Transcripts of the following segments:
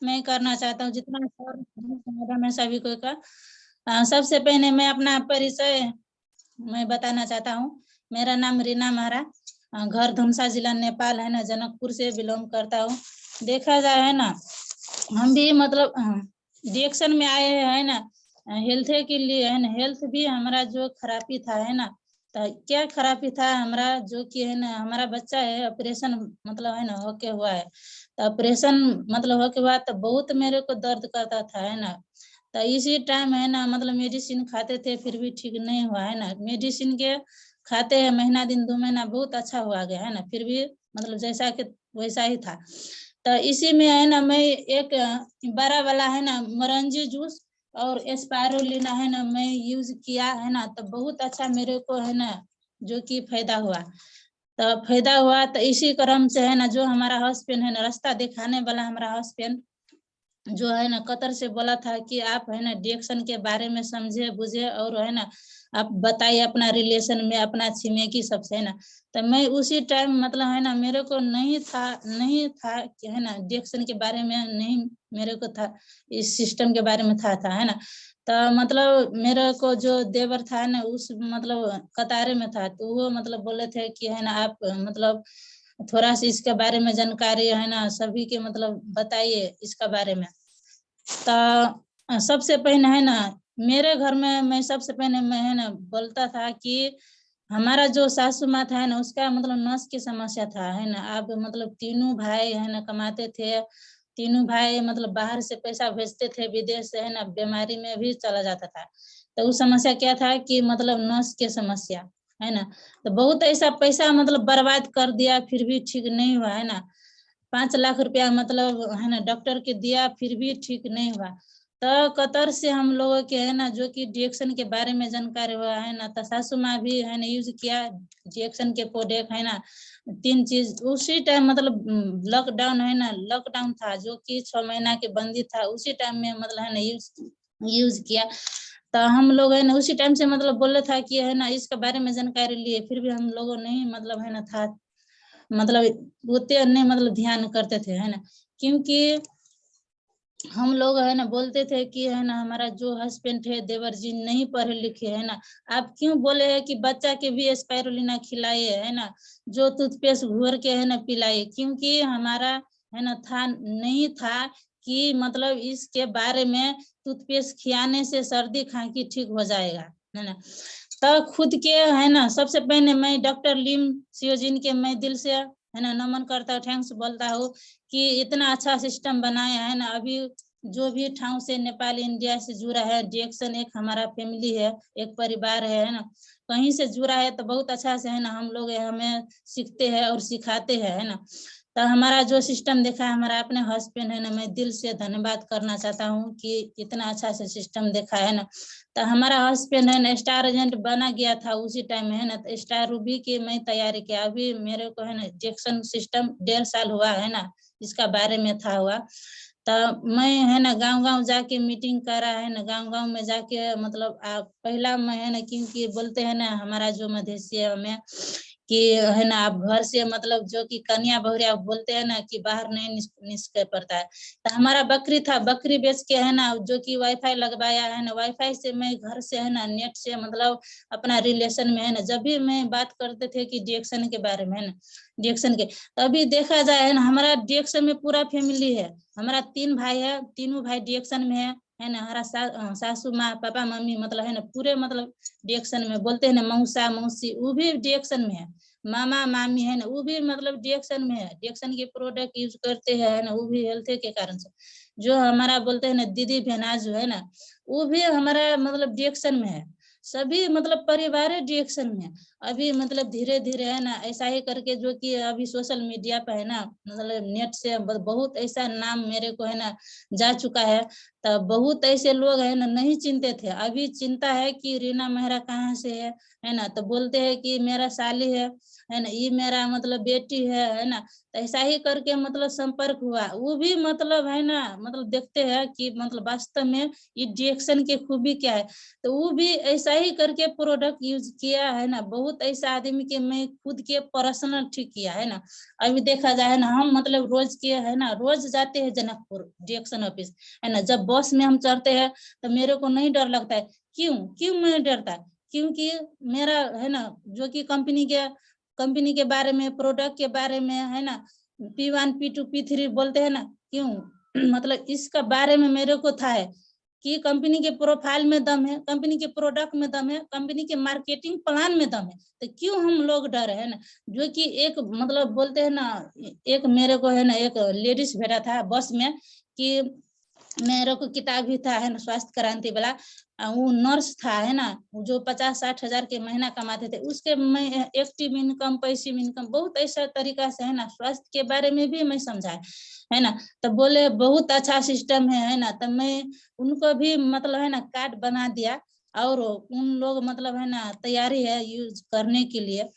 मैं करना चाहता हूँ जितना मैं सभी को का। सबसे पहले मैं अपना परिचय मैं बताना चाहता हूँ। मेरा नाम रीना महरा, घर धुमसा जिला नेपाल है ना, जनकपुर से बिलोंग करता हूँ। देखा जाए है ना, हम भी मतलब डिएक्शन में आए हैं ना, हेल्थ के लिए है ना। हेल्थ भी हमारा जो खराबी था है ना, तो क्या खराबी था हमारा, जो कि है ना हमारा बच्चा है ऑपरेशन मतलब है ना होके हुआ है। तो ऑपरेशन मतलब होके हुआ तो बहुत मेरे को दर्द करता था है ना। तो इसी टाइम है ना मतलब मेडिसिन खाते थे फिर भी ठीक नहीं हुआ है ना। मेडिसिन के खाते हैं महीना दिन 2 महीना बहुत अच्छा हुआ गया है ना, फिर भी मतलब जैसा कि वैसा ही था। तो इसी में है ना मैं एक बड़ा वाला है ना मोरंजी जूस और एस्पायरुलिना है ना मैं यूज किया है ना, तो बहुत अच्छा मेरे को है ना जो कि फायदा हुआ। तो फायदा हुआ तो इसी क्रम से है ना जो हमारा हस्बैंड है ना, रास्ता दिखाने वाला हमारा हस्बैंड जो है ना कतर से बोला था कि आप है ना डिएक्शन के बारे में समझे बुझे और है ना आप बताइए अपना रिलेशन में अपना छिमेकी सबसे है ना। तो मैं उसी टाइम मतलब है ना मेरे को नहीं था कि है ना डिएक्शन के बारे में नहीं मेरे को था, इस सिस्टम के बारे में था है ना। तो मतलब मेरे को जो देवर था ना उस मतलब कतारे में था, तो वो मतलब बोले थे कि है ना आप मतलब थोड़ा सा इसके बारे में जानकारी है ना सभी के मतलब बताइए इसका बारे में। तो सबसे पहले है ना मेरे घर में मैं सबसे पहले मैं है ना बोलता था कि हमारा जो सासू माँ था है ना उसका मतलब नस की समस्या था है ना। अब मतलब तीनों भाई है ना कमाते थे, तीनों भाई मतलब बाहर से पैसा भेजते थे विदेश से है ना, बीमारी में भी चला जाता था। तो उस समस्या क्या था कि मतलब नस की समस्या है ना। तो बहुत ऐसा पैसा मतलब बर्बाद कर दिया फिर भी ठीक नहीं हुआ है ना। 5 लाख रुपया मतलब है ना डॉक्टर के दिया फिर भी ठीक नहीं हुआ। तो कतर से हम लोगों के है ना जो कि डिएक्शन के बारे में जानकारी हुआ है ना, तो सासू माँ भी है ना यूज किया डिएक्शन के प्रोडक्ट है ना। 3 चीज उसी टाइम मतलब लॉकडाउन है ना, लॉकडाउन था जो कि 6 महीना के बंदी था, उसी टाइम में मतलब है ना यूज किया। तो हम लोग है ना उसी टाइम से मतलब बोले था कि है ना इसके बारे में जानकारी लिए, फिर भी हम लोगों नहीं मतलब है ना था मतलब उतने नहीं मतलब ध्यान करते थे है ना। क्योंकि हम लोग है ना बोलते थे कि है ना हमारा जो हस्बैंड है देवर जी नहीं पढ़े लिखे है ना, आप क्यों बोले है कि बच्चा के भी स्पायरुलिना खिलाइए है ना, जो टूथपेस्ट घोर के है ना पिलाइए। क्योंकि हमारा है ना था नहीं था कि मतलब इसके बारे में टूथपेस्ट खिलाने से सर्दी खांसी ठीक हो जाएगा है ना। तो खुद के है ना सबसे पहले मैं डॉक्टर लिम सियोजिन के मैं दिल से है ना नमन करता हूँ, थैंक्स बोलता हूँ कि इतना अच्छा सिस्टम बनाया है ना। अभी जो भी ठाव से नेपाल इंडिया से जुड़ा है, डिएक्शन एक हमारा फैमिली है, एक परिवार है ना, कहीं से जुड़ा है तो बहुत अच्छा से है ना हम लोग हमें सीखते हैं और सिखाते हैं है ना। तो हमारा जो सिस्टम देखा है हमारा अपने हस्बैंड है ना, मैं दिल से धन्यवाद करना चाहता हूँ कि इतना अच्छा से सिस्टम देखा है ना। तो हमारा हस्बैंड है ना स्टार एजेंट बना गया था उसी टाइम में है ना, तो स्टार रूबी की मैं तैयारी किया। अभी मेरे को है ना डिएक्शन सिस्टम 1.5 साल हुआ है ना इसका बारे में था हुआ। तो मैं है ना गांव-गांव जाके मीटिंग करा है ना, गांव-गांव में जाके मतलब पहला मैं है ना क्योंकि बोलते हैं ना हमारा जो मधेसिया में कि है ना आप घर से मतलब जो कि कन्या बहुरिया बोलते हैं ना कि बाहर नहीं निकल पड़ता है। तो हमारा बकरी था, बकरी बेच के है ना जो कि वाईफाई लगवाया है ना, वाईफाई से मैं घर से है ना नेट से मतलब अपना रिलेशन में है ना जब भी मैं बात करते थे कि डिएक्शन के बारे में है ना, डिएक्शन के तभी देखा जाए है ना हमारा डिएक्शन में पूरा फैमिली है। हमारा 3 भाई है, तीनों भाई डिएक्शन में है ना। हमारा सासू माँ पापा मम्मी मतलब है ना पूरे मतलब डिएक्शन में बोलते हैं ना, मौसा मौसी वो भी डिएक्शन में है, मामा मामी है ना वो भी मतलब डिएक्शन में है। डिएक्शन के प्रोडक्ट यूज करते हैं ना वो भी हेल्थ के कारण से। जो हमारा बोलते हैं ना दीदी बहना जो है ना वो भी हमारा मतलब डिएक्शन में है। सभी मतलब परिवार डिएक्शन में है। अभी मतलब धीरे धीरे है ना ऐसा ही करके जो कि अभी सोशल मीडिया पे है ना मतलब नेट से बहुत ऐसा नाम मेरे को है ना जा चुका है। तो बहुत ऐसे लोग है ना नहीं चिंते थे, अभी चिंता है कि रीना मेहरा कहाँ से है ना, तो बोलते हैं कि मेरा साली है ना, ये मेरा मतलब बेटी है ना, तो ऐसा ही करके मतलब संपर्क हुआ। वो भी मतलब है ना मतलब देखते हैं कि मतलब वास्तव में ये डिएक्शन की खूबी क्या है, तो वो भी ऐसा ही करके प्रोडक्ट यूज किया है ना। बहुत ऐसा आदमी के मैं खुद के पर्सनल ठीक किया है ना। अभी देखा जाए ना, हम मतलब रोज के है ना रोज जाते हैं जनकपुर डिएक्शन ऑफिस है ना। जब बस में हम चढ़ते हैं तो मेरे को नहीं डर लगता है। क्यों क्यों मैं डरता है? क्योंकि मेरा है ना जो कि कंपनी के बारे में, प्रोडक्ट के बारे में है ना, P1 P2 P3 बोलते हैं ना, क्यों मतलब इसका बारे में मेरे को था है कि कंपनी के प्रोफाइल में दम है, कंपनी के प्रोडक्ट में दम है, कंपनी के मार्केटिंग प्लान में दम है, तो क्यों हम लोग डर है ना। जो कि एक मतलब बोलते हैं ना, एक मेरे को है ना एक लेडीज भेटा था बस में कि मेरे को किताब भी था है ना स्वास्थ्य क्रांति वाला, वो नर्स था है ना, जो 50-60 हजार के महीना कमाते थे, उसके मैं एक्टिव इनकम, पैसिव इनकम, बहुत ऐसा तरीका से है ना स्वास्थ्य के बारे में भी मैं समझाए है ना। तो बोले बहुत अच्छा सिस्टम है ना, तो मैं उनको भी मतलब है ना कार्ड बना दिया, और उन लोग मतलब है ना तैयारी है यूज करने के लिए।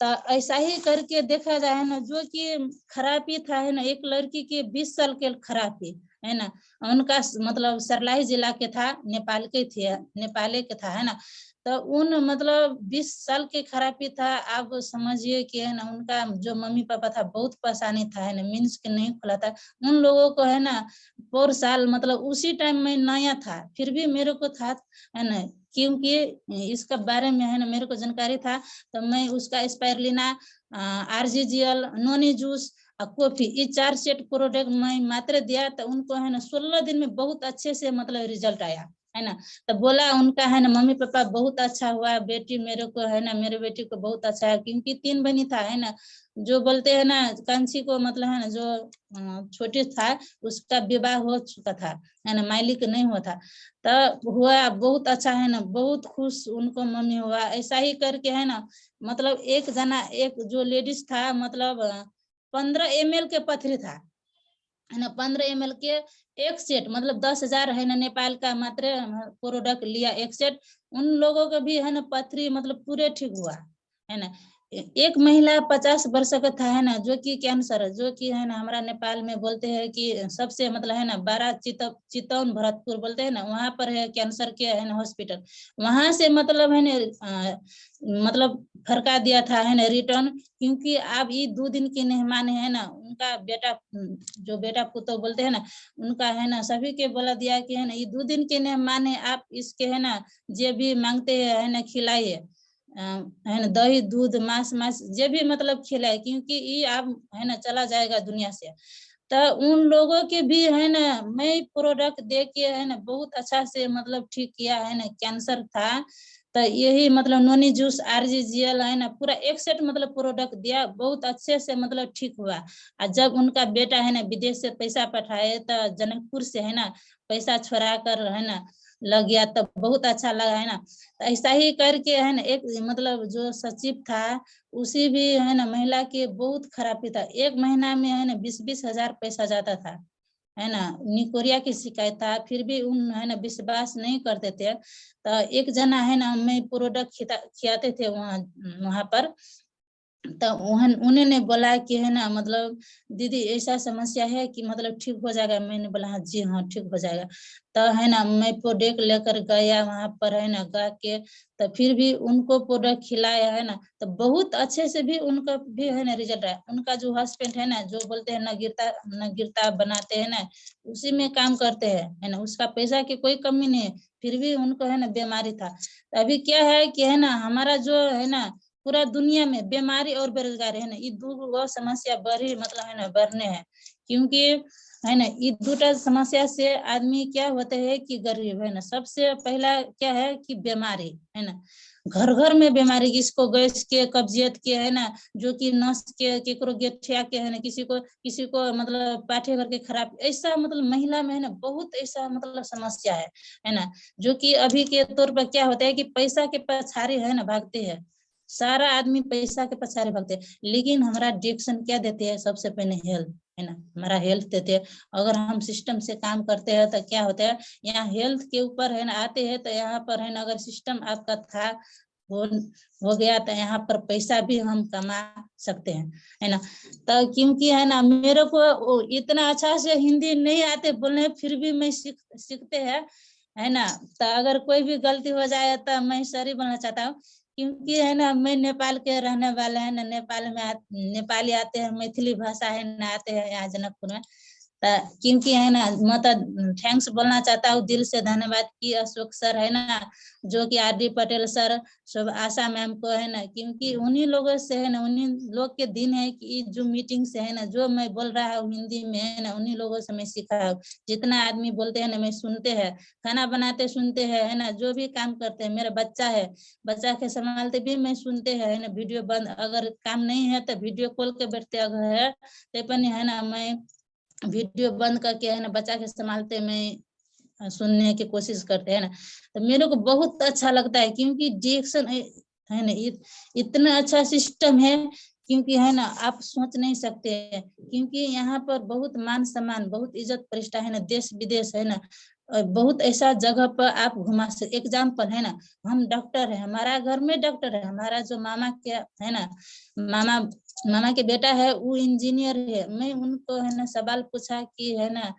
तो ऐसा ही करके देखा जाए ना, जो कि खराबी था है ना, एक लड़की के 20 साल के खराबी है ना, उनका मतलब सरलाई जिला के था, नेपाल के थे, नेपाले के था है ना। तो उन मतलब 20 साल के खराबी था। आप समझिए कि है ना उनका जो मम्मी पापा था बहुत परेशानी था है ना, मीन्स के नहीं खुला था उन लोगों को है ना। पर साल मतलब उसी टाइम में नया था, फिर भी मेरे को था है ना, क्योंकि इसका बारे में है ना मेरे को जानकारी था। तो मैं उसका स्पायरलिना, RGGL, नोनी जूस, कॉफी, ये 4 सेट प्रोडक्ट मैं मात्र दिया, तो उनको है ना 16 दिन में बहुत अच्छे से मतलब रिजल्ट आया है ना। तो बोला उनका है ना मम्मी पापा बहुत अच्छा हुआ, बेटी मेरे को है ना, मेरे बेटी को बहुत अच्छा है, क्योंकि 3 बहनी था है ना। जो बोलते हैं ना कांची को मतलब है ना जो छोटी था उसका विवाह हो चुका था है ना, मालिक नहीं हुआ था। तो हुआ बहुत अच्छा है ना, बहुत खुश उनको मम्मी हुआ। ऐसा ही करके है ना मतलब एक जना, एक जो लेडीज था मतलब 15 ml के पथरी था है ना, 15 ml के एक सेट मतलब 10,000 है ना नेपाल का मात्र प्रोडक्ट लिया एक सेट। उन लोगों का भी है ना पथरी मतलब पूरे ठीक हुआ है ना। एक महिला 50 वर्ष का था है ना, जो कि कैंसर, जो कि है ना हमारा नेपाल में बोलते हैं कि सबसे मतलब है ना 12 चितौन भरतपुर बोलते हैं ना, वहां पर है कैंसर के है ना हॉस्पिटल। वहां से मतलब है ना मतलब फरका दिया था है ना रिटर्न, क्योंकि अब ये 2 दिन के मेहमान है ना, उनका बेटा जो बेटा पुतो बोलते हैं ना, उनका है ना सभी के बोला दिया कि है ना ये 2 दिन के मेहमान है, आप इसके है ना जे भी मांगते हैं है ना खिलाइए, है ना दही दूध मांस मांस जे भी मतलब खिलाए, क्योंकि ये आप है ना चला जाएगा दुनिया से। तो उन लोगों के भी है ना मैं प्रोडक्ट दे के है ना बहुत अच्छा से मतलब ठीक किया है ना। कैंसर था तो यही मतलब नोनी जूस RGGL है ना पूरा एक सेट मतलब प्रोडक्ट दिया, बहुत अच्छे से मतलब ठीक हुआ। और जब उनका बेटा है ना विदेश से पैसा पठाए तो जनकपुर से है ना पैसा छोड़ा कर है ना लग गया, तब बहुत अच्छा लगा है ना। तो ऐसा ही करके है ना एक मतलब जो सचिव था उसी भी है ना महिला के बहुत खराबी था, एक महीना में है ना 20-20 हजार पैसा जाता था है ना। निकोरिया की शिकायत था, फिर भी उन है ना विश्वास नहीं करते थे। तो एक जना है ना मैं प्रोडक्ट खिलाते थे वहाँ वहां पर, तो उन्होंने बोला कि है ना मतलब दीदी ऐसा समस्या है कि मतलब ठीक हो जाएगा। मैंने बोला हाँ जी हाँ ठीक हो जाएगा। तो है ना मैं प्रोडक्ट लेकर गया वहां पर है ना गा के, तो फिर भी उनको प्रोडक्ट खिलाया है ना, तो बहुत अच्छे से भी उनका भी है ना रिजल्ट आया। उनका जो हस्बैंड है ना जो बोलते हैं न गिरता बनाते हैं ना, उसी में काम करते हैं है ना, उसका पैसा की कोई कमी नहीं है, फिर भी उनको है ना बीमारी था। तो अभी क्या है कि है ना हमारा जो है ना पूरा दुनिया में बीमारी और बेरोजगारी है ना, ये दो समस्या बड़ी मतलब है ना बढ़ने हैं, क्योंकि है ना ये दूटा समस्या से आदमी क्या होते है कि गरीब है ना। सबसे पहला क्या है कि बीमारी है ना, घर घर में बीमारी, किसको गैस के कब्जियत के है ना, जो कि नस के केकरो गेठिया के है ना, किसी को मतलब पाठे घर के खराब, ऐसा मतलब महिला में है ना बहुत ऐसा मतलब समस्या है ना। जो कि अभी के तौर पर क्या होता है कि पैसा के पछाड़ी है ना भागते हैं, सारा आदमी पैसा के पछाड़े भागते, लेकिन हमारा डिएक्शन क्या देते हैं, सबसे पहले हेल्थ है ना, हमारा हेल्थ देते हैं। अगर हम सिस्टम से काम करते हैं तो क्या होता है, यहाँ हेल्थ के ऊपर है ना आते हैं, तो यहाँ पर है ना अगर सिस्टम आपका था हो गया तो यहाँ पर पैसा भी हम कमा सकते हैं, है ना। तो क्योंकि है ना मेरे को इतना अच्छा से हिंदी नहीं आते बोलने, फिर भी मैं सीखते हैं, है ना। तो अगर कोई भी गलती हो जाए तो मैं सॉरी बोलना चाहता हूँ, क्योंकि है ना मैं नेपाल के रहने वाले हैं ना, नेपाल में नेपाली आते हैं, मैथिली भाषा है ना आते हैं यहाँ जनकपुर में। क्योंकि है ना मतलब थैंक्स बोलना चाहता हूँ दिल से, धन्यवाद कि अशोक सर है ना, जो कि आर डी पटेल सर, सब आशा मैम को है ना, क्योंकि उन्हीं लोगों से है ना, उन्हीं लोग के दिन है कि जो मीटिंग से है ना, जो मैं बोल रहा हूँ हिंदी में है ना, उन्हीं लोगों से मैं सीखा हूँ। जितना आदमी बोलते हैं ना मैं सुनते हैं, खाना बनाते सुनते हैं, है ना, जो भी काम करते हैं, मेरा बच्चा है, बच्चा के संभालते भी मैं सुनते हैं, है ना। वीडियो बंद अगर काम नहीं है तो वीडियो कॉल के बैठते अगर है तो है ना, मैं वीडियो बंद करके है ना बच्चा के संभालते मैं सुनने की कोशिश करते हैं ना। तो मेरे को बहुत अच्छा लगता है, क्योंकि डिएक्शन है ना इतना अच्छा सिस्टम है, क्योंकि है ना आप सोच नहीं सकते, क्योंकि यहाँ पर बहुत मान सम्मान, बहुत इज्जत प्रतिष्ठा है ना, देश विदेश है ना, बहुत ऐसा जगह पर आप घुमा सकते। एग्जाम्पल है ना, हम डॉक्टर है, हमारा घर में डॉक्टर है, हमारा जो मामा के है ना, मामा के बेटा है वो इंजीनियर है। मैं उनको है ना सवाल पूछा कि है ना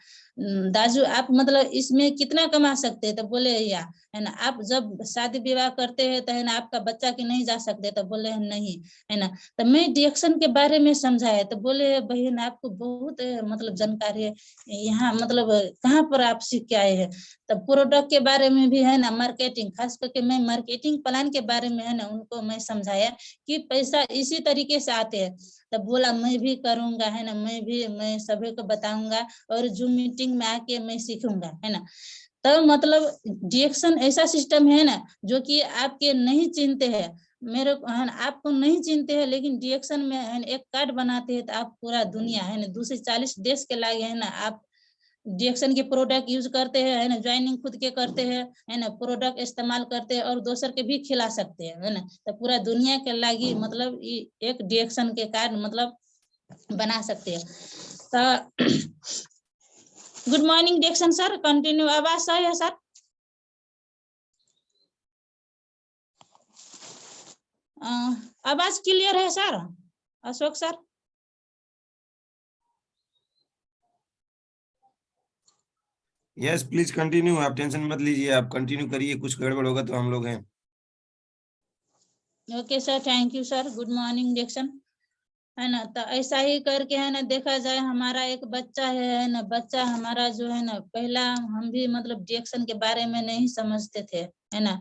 दाजू आप मतलब इसमें कितना कमा सकते हैं, तो बोले या है ना आप जब शादी विवाह करते हैं तो है ना आपका बच्चा के नहीं जा सकते, तो बोले नहीं, है ना। तो मैं डिएक्शन के बारे में समझाया, तो बोले बहन आपको बहुत मतलब जानकारी है, यहाँ मतलब कहाँ पर आप सीख के आए हैं। तो प्रोडक्ट के बारे में भी है ना, मार्केटिंग, खास करके मैं मार्केटिंग प्लान के बारे में है ना उनको मैं समझाया कि पैसा इसी तरीके से आते हैं। तब बोला मैं भी करूंगा, है ना, मैं सभी को बताऊंगा और जूम मीटिंग में आके मैं सीखूंगा, है ना। तो मतलब डिएक्शन ऐसा सिस्टम है ना जो कि आपके नहीं चिनते हैं, मेरे है ना आपको नहीं चिनते हैं, लेकिन डिएक्शन में है ना एक कार्ड बनाते हैं तो आप पूरा दुनिया है ना 240 देश के लागे है ना आप डिएक्शन के प्रोडक्ट यूज करते हैं, है ना, ज्वाइनिंग खुद के करते हैं, है ना, प्रोडक्ट इस्तेमाल करते हैं और दोसर के भी खिला सकते हैं, है ना। तो पूरा दुनिया के लागी मतलब एक डिएक्शन के कार्ड मतलब बना सकते हैं। तो गुड मॉर्निंग डिएक्शन सर, कंटिन्यू, आवाज सही है सर? आवाज क्लियर है sir Ashok sir? Yes please continue, आप टेंशन मत लीजिए, आप कंटिन्यू करिए, कुछ गड़बड़ होगा तो हम लोग हैं। Okay sir, thank you sir. Good morning डिएक्शन, है ना। तो ऐसा ही करके है ना देखा जाए हमारा एक बच्चा है ना, बच्चा हमारा जो है ना, पहला हम भी मतलब डिएक्शन के बारे में नहीं समझते थे, है ना।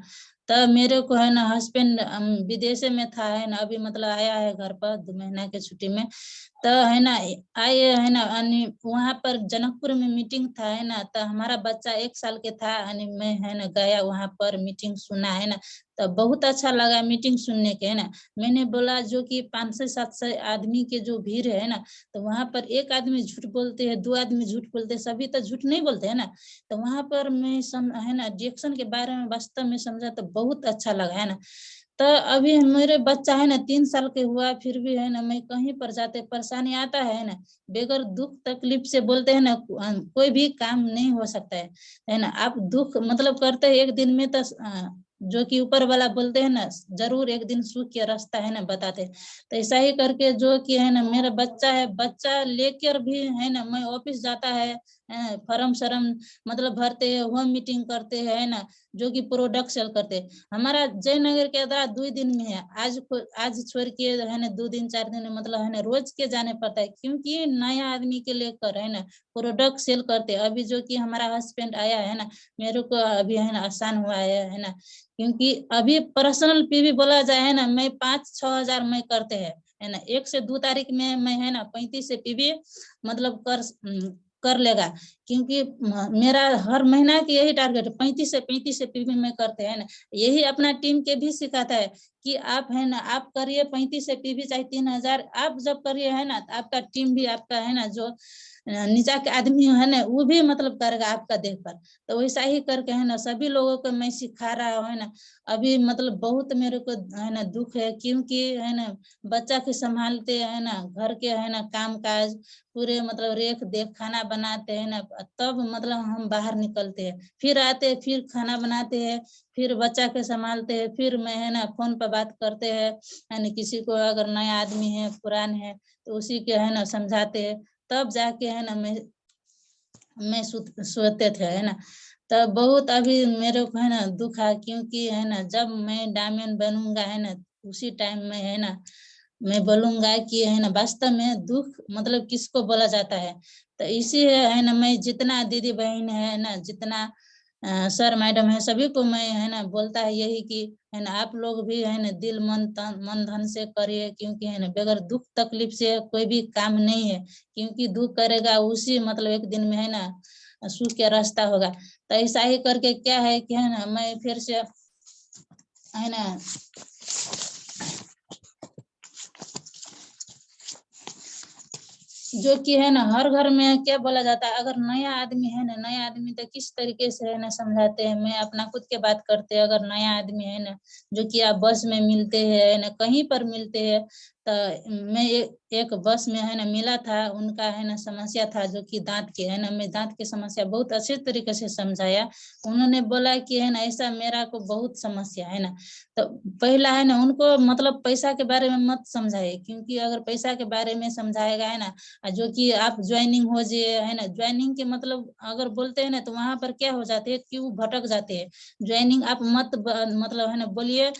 तो मेरे को है ना हस्बैंड विदेश में था, है ना, अभी मतलब आया है घर पर 2 महीना के छुट्टी में। तो है ना आए है ना, वहां पर जनकपुर में मीटिंग था, है ना। तो हमारा बच्चा 1 साल के था, मैं है ना गया वहां पर मीटिंग सुना, है ना। तो बहुत अच्छा लगा मीटिंग सुनने के, है ना। मैंने बोला जो कि 500-700 आदमी के जो भीड़ है ना, तो वहां पर एक आदमी झूठ बोलते हैं, 2 आदमी झूठ बोलते हैं, सभी तो झूठ नहीं बोलते है ना। तो वहां पर मैं है ना डिएक्शन के बारे में वास्तव में समझा, तो बहुत अच्छा लगा, है ना। तो अभी मेरे बच्चा है ना 3 साल के हुआ, फिर भी है ना मैं कहीं पर जाते परेशानी आता है ना, बेगर दुख तकलीफ से बोलते हैं ना कोई भी काम नहीं हो सकता है ना। आप दुख मतलब करते हैं एक दिन में, तो जो कि ऊपर वाला बोलते हैं ना जरूर एक दिन सुख के रास्ता है ना बताते। तो ऐसा ही करके जो कि है ना मेरा बच्चा है, बच्चा लेकर भी है ना मैं ऑफिस जाता है, फॉर्म शरम मतलब भरते हैं, होम मीटिंग करते हैं ना, जो कि प्रोडक्ट सेल करते हैं। हमारा जयनगर के आधार 2 दिन में है, आज छोड़ के है ना 2 दिन 4 दिन मतलब है ना रोज के जाने पड़ता है, क्योंकि नया आदमी के लेकर है ना प्रोडक्ट सेल करते हैं। अभी जो कि हमारा हस्बैंड आया है ना, मेरे को अभी है ना आसान हुआ है ना, क्योंकि अभी पर्सनल पीवी बोला जाए है ना, मैं 5-6 हजार में करते हैं, है ना। 1 से 2 तारीख में मैं है ना 35 से पीवी मतलब कर लेगा, क्योंकि मेरा हर महीना की यही टारगेट है, 35 से पीवी में करते हैं ना। यही अपना टीम के भी सिखाता है कि आप है ना, आप करिए 35 से पीवी चाहे 3000, आप जब करिए है ना, तो आपका टीम भी आपका है ना, जो नीचा के आदमी है ना, वो भी मतलब करेगा आपका देखकर। तो वैसा ही करके है ना, सभी लोगों को मैं सिखा रहा हूँ है ना। अभी मतलब बहुत मेरे को है ना दुख है, क्योंकि है ना बच्चा के संभालते है ना, घर के है ना काम काज पूरे मतलब रेख देख, खाना बनाते हैं ना, तब मतलब हम बाहर निकलते हैं, फिर आते हैं, फिर खाना बनाते हैं, फिर बच्चा के संभालते हैं, फिर मैं है ना फोन पर बात करते हैं, यानी किसी को अगर नया आदमी है पुरान है तो उसी के है ना समझाते हैं, तब जाके है ना मैं सोते थे है ना। तब बहुत अभी मेरे को है ना दुख है, क्योंकि है ना जब मैं डायमंड बनूंगा है ना, उसी टाइम में है ना मैं बोलूंगा कि है ना वास्तव में दुख मतलब किसको बोला जाता है। तो इसी है ना, मैं जितना दीदी बहन है ना, जितना सर मैडम है, सभी को मैं है ना बोलता है यही कि है ना आप लोग भी है ना दिल मन तन मन धन से करिए, क्योंकि है ना बगैर दुख तकलीफ से कोई भी काम नहीं है, क्योंकि दुख करेगा उसी मतलब एक दिन में है ना सुख का रास्ता होगा। तो ऐसा ही करके क्या है कि है ना मैं फिर से है ना जो कि है ना हर घर में क्या बोला जाता है, अगर नया आदमी है ना, नया आदमी तो किस तरीके से है ना समझाते हैं, मैं अपना खुद के बात करते हैं। अगर नया आदमी है ना, जो कि आप बस में मिलते हैं ना, कहीं पर मिलते हैं, तो मैं एक बस में है ना मिला था, उनका है ना समस्या था जो कि दांत के है ना, मैं दांत की समस्या बहुत अच्छे तरीके से समझाया। उन्होंने बोला कि है ना ऐसा मेरा को बहुत समस्या है ना। तो पहला है ना उनको मतलब पैसा के बारे में मत समझाए, क्योंकि अगर पैसा के बारे में समझाएगा है ना, जो कि आप ज्वाइनिंग हो जाए है ना, ज्वाइनिंग के मतलब अगर बोलते हैं ना, तो वहां पर क्या हो जाते हैं कि वो भटक जाते हैं। ज्वाइनिंग आप मतलब है ना बोलिए,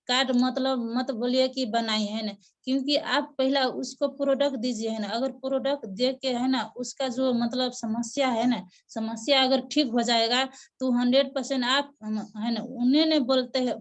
कार्ड मतलब मत बोलिए कि बनाई है ना, क्योंकि आप पहला उसको प्रोडक्ट दीजिए है ना, अगर प्रोडक्ट दे के है ना उसका जो मतलब समस्या है ना, समस्या अगर ठीक हो जाएगा तो 100% आप है ना उन्हें ने बोलते हैं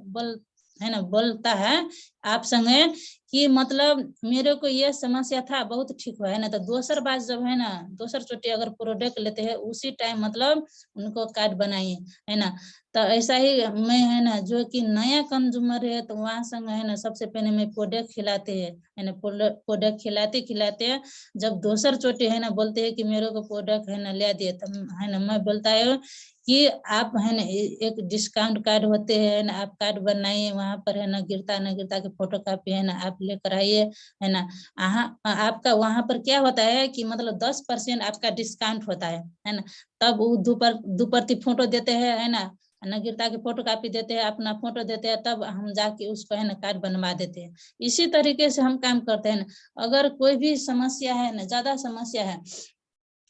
है ना बोलता है आप संगे कि मतलब मेरे को ये समस्या था बहुत ठीक हुआ है ना। तो दोसर बात जब है ना दोसर चोटी अगर प्रोडक्ट लेते हैं उसी टाइम मतलब उनको कार्ड बनाइए है ना। तो ऐसा ही मैं है ना जो कि नया कंज्यूमर है तो वहां संग है ना सबसे पहले मैं प्रोडक्ट खिलाते हैं है ना, प्रोडक्ट खिलाते खिलाते जब दोसर चोटी है ना बोलते हैं कि मेरे को प्रोडक्ट है ना ले दिए, तो है ना मैं बोलता है कि आप है ना एक डिस्काउंट कार्ड होते हैं ना, आप कार्ड बनाइए, वहां पर है ना गिरता न गिरता के फोटो कॉपी है ना आप लेकर आइए है ना। आपका वहां पर क्या होता है कि मतलब 10% आपका डिस्काउंट होता है ना। तब वो दुप्रति फोटो देते हैं है ना, नगीरता की फोटो कॉपी देते हैं, अपना फोटो देते हैं, तब हम जाके उसको है ना कार्ड बनवा देते हैं। इसी तरीके से हम काम करते हैं ना। अगर कोई भी समस्या है ना, ज्यादा समस्या है,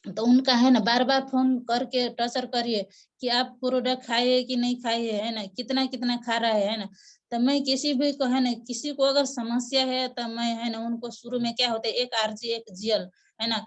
तो उनका है ना बार बार फोन करके टर्चर करिए कि आप प्रोडक्ट खाइए कि नहीं खाइए है ना, कितना कितना खा रहा है ना। तो मैं किसी भी को है ना, किसी को अगर समस्या है तो मैं है ना उनको शुरू में क्या होता है, एक आरजी एक जीएल है ना,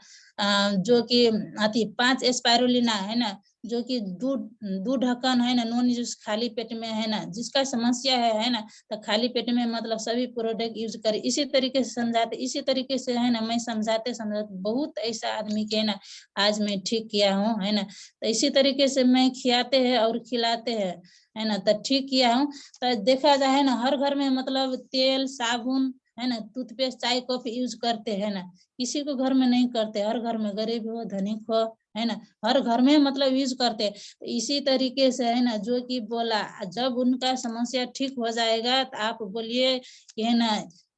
जो कि अति 5 स्पायरुलिना है ना, जो कि दूध दूध ढक्कन है ना, नॉन यूज खाली पेट में है ना, जिसका समस्या है ना, तो खाली पेट में मतलब सभी प्रोडक्ट यूज करे। इसी तरीके से समझाते, इसी तरीके से है ना मैं समझाते समझाते बहुत ऐसा आदमी के है ना आज मैं ठीक किया हूँ है ना। तो इसी तरीके से मैं खिलाते हैं और खिलाते हैं है ना, तो ठीक किया हूँ। तो देखा जाए है ना हर घर में मतलब तेल साबुन है ना, टूथपेस्ट चाय कॉफी यूज करते हैं ना, किसी को घर में नहीं करते, हर घर में गरीब हो धनिक हो है ना, हर घर में मतलब यूज करते हैं। तो इसी तरीके से है ना जो कि बोला, जब उनका समस्या ठीक हो जाएगा तो आप बोलिए कि है ना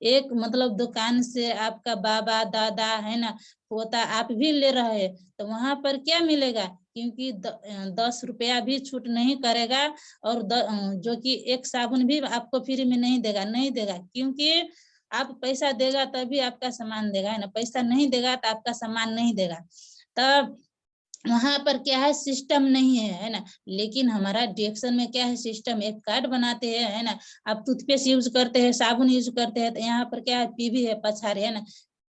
एक मतलब दुकान से आपका बाबा दादा है ना पोता आप भी ले रहे हैं, तो वहां पर क्या मिलेगा, क्योंकि 10 रुपया भी छूट नहीं करेगा, और जो कि एक साबुन भी आपको फ्री में नहीं देगा, नहीं देगा, क्योंकि आप पैसा देगा तभी आपका सामान देगा है ना, पैसा नहीं देगा तो आपका सामान नहीं देगा। तब वहां पर क्या है सिस्टम नहीं है ना। लेकिन हमारा डिएक्शन में क्या है सिस्टम, एक कार्ड बनाते हैं है ना, आप टूथपेस्ट यूज करते हैं साबुन यूज करते हैं, तो यहाँ पर क्या है पीवी है पछाड़ है ना,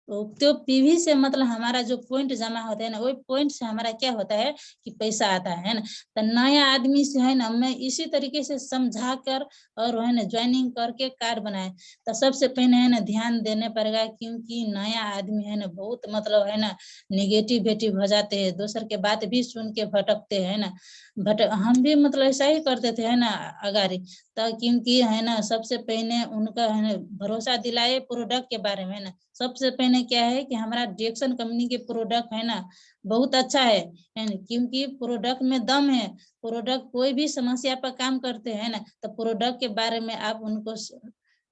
तो पीवी से मतलब हमारा जो पॉइंट जमा होता है ना, वही पॉइंट से हमारा क्या होता है कि पैसा आता है ना। तो नया आदमी से है ना मैं इसी तरीके से समझा कर और है ना ज्वाइनिंग करके कार्ड बनाए। तो सबसे पहले है ना ध्यान देने पड़ेगा, क्योंकि नया आदमी है ना बहुत मतलब है ना निगेटिव हो जाते हैं, दूसर के बात भी सुन के भटकते हैं ना। हम भी मतलब ऐसा ही करते थे है ना अगारी। तो क्योंकि है ना सबसे पहले उनका है ना भरोसा दिलाए प्रोडक्ट के बारे में है ना। सबसे पहले क्या है कि हमारा डिएक्शन कंपनी के प्रोडक्ट है ना बहुत अच्छा है ना, क्योंकि प्रोडक्ट में दम है। प्रोडक्ट कोई भी समस्या पर काम करते हैं ना, तो प्रोडक्ट के बारे में आप उनको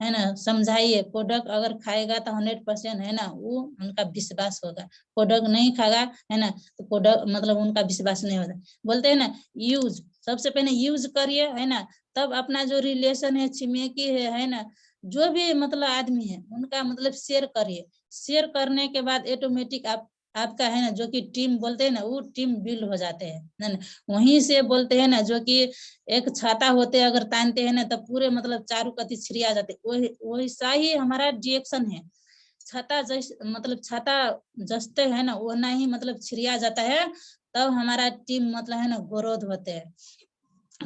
है ना समझाइए। प्रोडक्ट अगर खाएगा तो 100% है ना वो उनका विश्वास होगा। प्रोडक्ट नहीं खाएगा है ना तो प्रोडक्ट मतलब उनका विश्वास नहीं होगा। बोलते हैं ना यूज, सबसे पहले यूज करिए है ना, तब अपना जो रिलेशन है छिमेकी है ना, जो भी मतलब आदमी है उनका मतलब शेयर करिए। शेयर करने के बाद ऑटोमेटिक आपका है ना जो कि टीम बोलते हैं ना वो टीम बिल्ड हो जाते हैं ना। वहीं से बोलते हैं ना जो कि एक छाता होते अगर तानते हैं ना तो पूरे मतलब चारों कति छिड़िया जाते, वही वैसा ही हमारा डिएक्शन है। छाता मतलब छाता जसते है ना वो ना ही मतलब छिड़िया जाता है, तब हमारा टीम मतलब है ना ग्रोथ होते हैं।